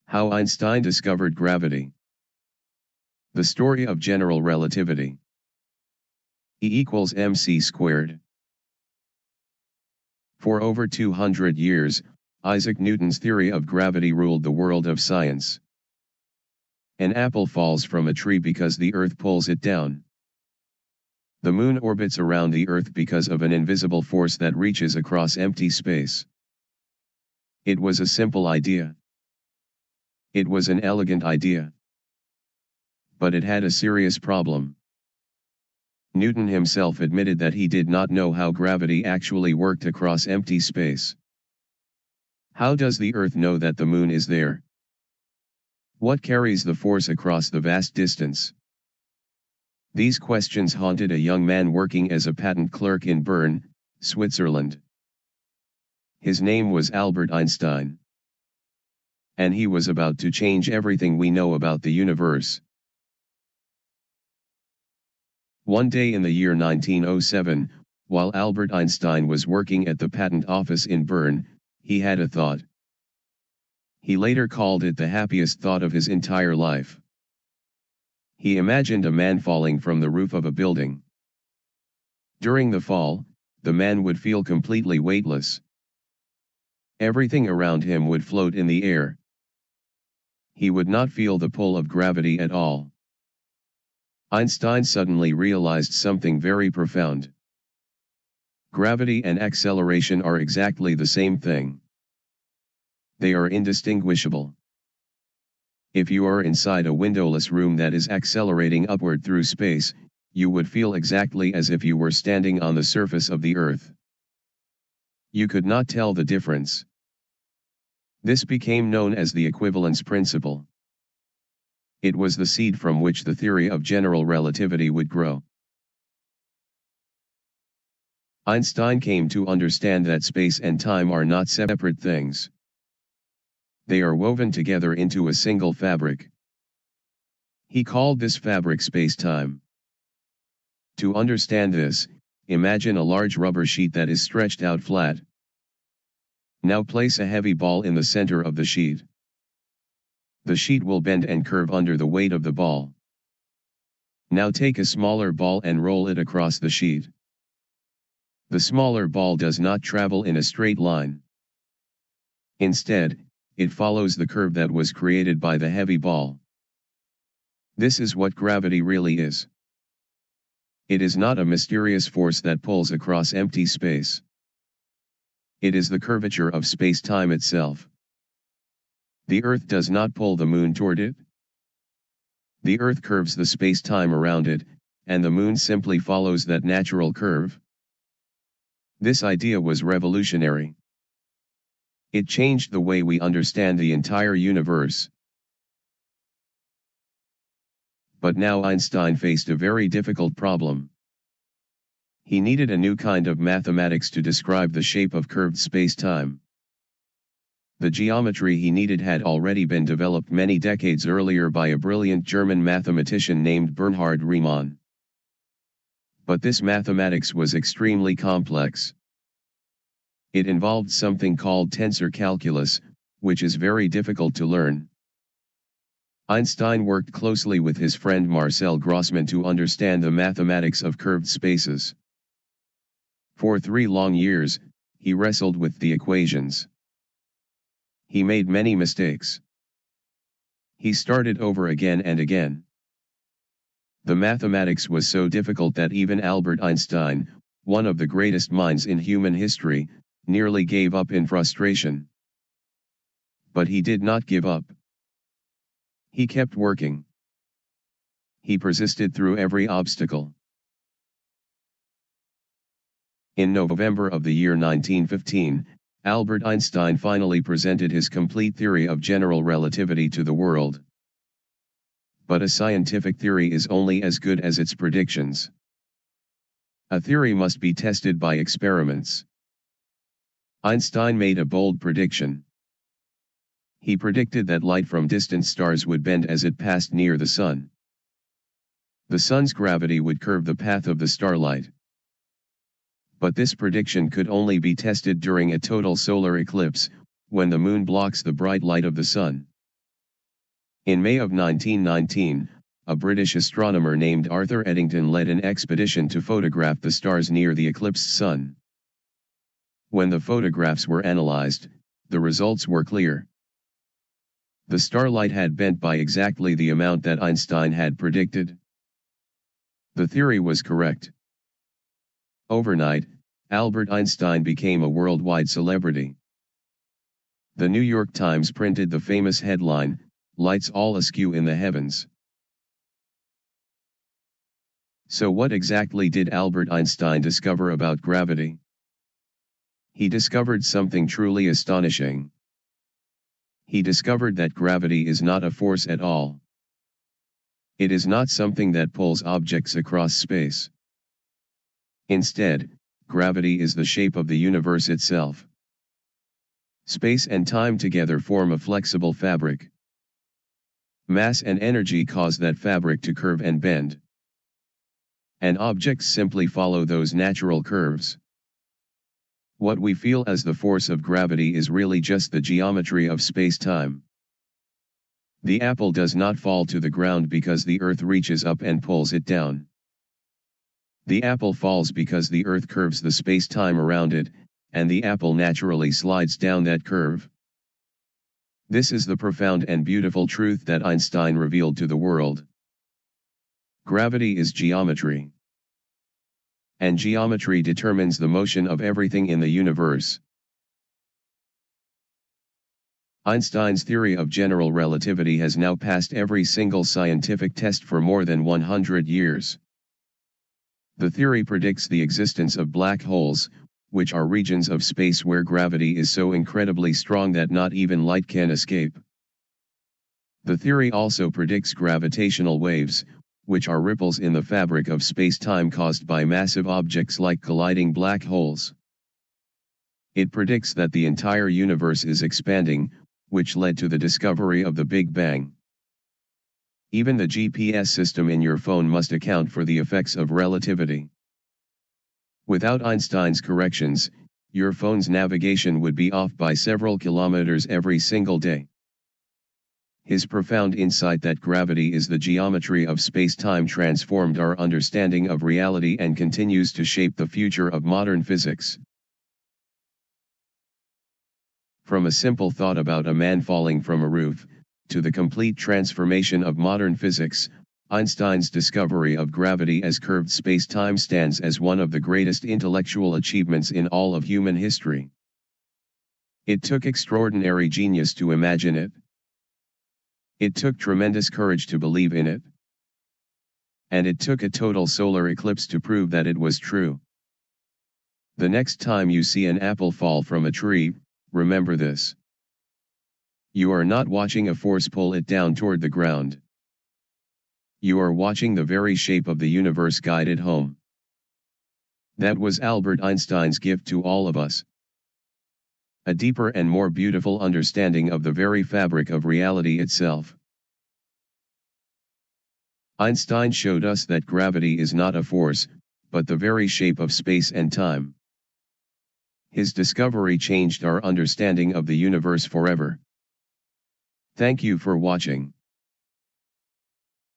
How Einstein discovered gravity. The story of general relativity. E equals mc squared. For over 200 years, Isaac Newton's theory of gravity ruled the world of science. An apple falls from a tree because the earth pulls it down. The moon orbits around the earth because of an invisible force that reaches across empty space. It was a simple idea. It was an elegant idea. But it had a serious problem. Newton himself admitted that he did not know how gravity actually worked across empty space. How does the Earth know that the moon is there? What carries the force across the vast distance? These questions haunted a young man working as a patent clerk in Bern, Switzerland. His name was Albert Einstein. And he was about to change everything we know about the universe. One day in the year 1907, while Albert Einstein was working at the patent office in Bern, he had a thought. He later called it the happiest thought of his entire life. He imagined a man falling from the roof of a building. During the fall, the man would feel completely weightless. Everything around him would float in the air. He would not feel the pull of gravity at all. Einstein suddenly realized something very profound. Gravity and acceleration are exactly the same thing. They are indistinguishable. If you are inside a windowless room that is accelerating upward through space, you would feel exactly as if you were standing on the surface of the Earth. You could not tell the difference. This became known as the equivalence principle. It was the seed from which the theory of general relativity would grow. Einstein came to understand that space and time are not separate things. They are woven together into a single fabric. He called this fabric space-time. To understand this, imagine a large rubber sheet that is stretched out flat. Now place a heavy ball in the center of the sheet. The sheet will bend and curve under the weight of the ball. Now take a smaller ball and roll it across the sheet. The smaller ball does not travel in a straight line. Instead, it follows the curve that was created by the heavy ball. This is what gravity really is. It is not a mysterious force that pulls across empty space. It is the curvature of space-time itself. The Earth does not pull the moon toward it. The Earth curves the space-time around it, and the moon simply follows that natural curve. This idea was revolutionary. It changed the way we understand the entire universe. But now Einstein faced a very difficult problem. He needed a new kind of mathematics to describe the shape of curved space-time. The geometry he needed had already been developed many decades earlier by a brilliant German mathematician named Bernhard Riemann. But this mathematics was extremely complex. It involved something called tensor calculus, which is very difficult to learn. Einstein worked closely with his friend Marcel Grossmann to understand the mathematics of curved spaces. For 3 long years, he wrestled with the equations. He made many mistakes. He started over again and again. The mathematics was so difficult that even Albert Einstein, one of the greatest minds in human history, nearly gave up in frustration. But he did not give up. He kept working. He persisted through every obstacle. In November of the year 1915, Albert Einstein finally presented his complete theory of general relativity to the world. But a scientific theory is only as good as its predictions. A theory must be tested by experiments. Einstein made a bold prediction. He predicted that light from distant stars would bend as it passed near the sun. The sun's gravity would curve the path of the starlight. But this prediction could only be tested during a total solar eclipse, when the moon blocks the bright light of the sun. In May of 1919, a British astronomer named Arthur Eddington led an expedition to photograph the stars near the eclipsed sun. When the photographs were analyzed, the results were clear. The starlight had bent by exactly the amount that Einstein had predicted. The theory was correct. Overnight, Albert Einstein became a worldwide celebrity. The New York Times printed the famous headline, "Lights all askew in the heavens." So what exactly did Albert Einstein discover about gravity? He discovered something truly astonishing. He discovered that gravity is not a force at all. It is not something that pulls objects across space. Instead, gravity is the shape of the universe itself. Space and time together form a flexible fabric. Mass and energy cause that fabric to curve and bend. And objects simply follow those natural curves. What we feel as the force of gravity is really just the geometry of space-time. The apple does not fall to the ground because the earth reaches up and pulls it down. The apple falls because the earth curves the space-time around it, and the apple naturally slides down that curve. This is the profound and beautiful truth that Einstein revealed to the world. Gravity is geometry. And geometry determines the motion of everything in the universe. Einstein's theory of general relativity has now passed every single scientific test for more than 100 years. The theory predicts the existence of black holes, which are regions of space where gravity is so incredibly strong that not even light can escape. The theory also predicts gravitational waves, which are ripples in the fabric of space-time caused by massive objects like colliding black holes. It predicts that the entire universe is expanding, which led to the discovery of the Big Bang. Even the GPS system in your phone must account for the effects of relativity. Without Einstein's corrections, your phone's navigation would be off by several kilometers every single day. His profound insight that gravity is the geometry of space-time transformed our understanding of reality and continues to shape the future of modern physics. From a simple thought about a man falling from a roof, to the complete transformation of modern physics, Einstein's discovery of gravity as curved space-time stands as one of the greatest intellectual achievements in all of human history. It took extraordinary genius to imagine it. It took tremendous courage to believe in it. And it took a total solar eclipse to prove that it was true. The next time you see an apple fall from a tree, remember this. You are not watching a force pull it down toward the ground. You are watching the very shape of the universe guide it home. That was Albert Einstein's gift to all of us. A deeper and more beautiful understanding of the very fabric of reality itself. Einstein showed us that gravity is not a force, but the very shape of space and time. His discovery changed our understanding of the universe forever. Thank you for watching.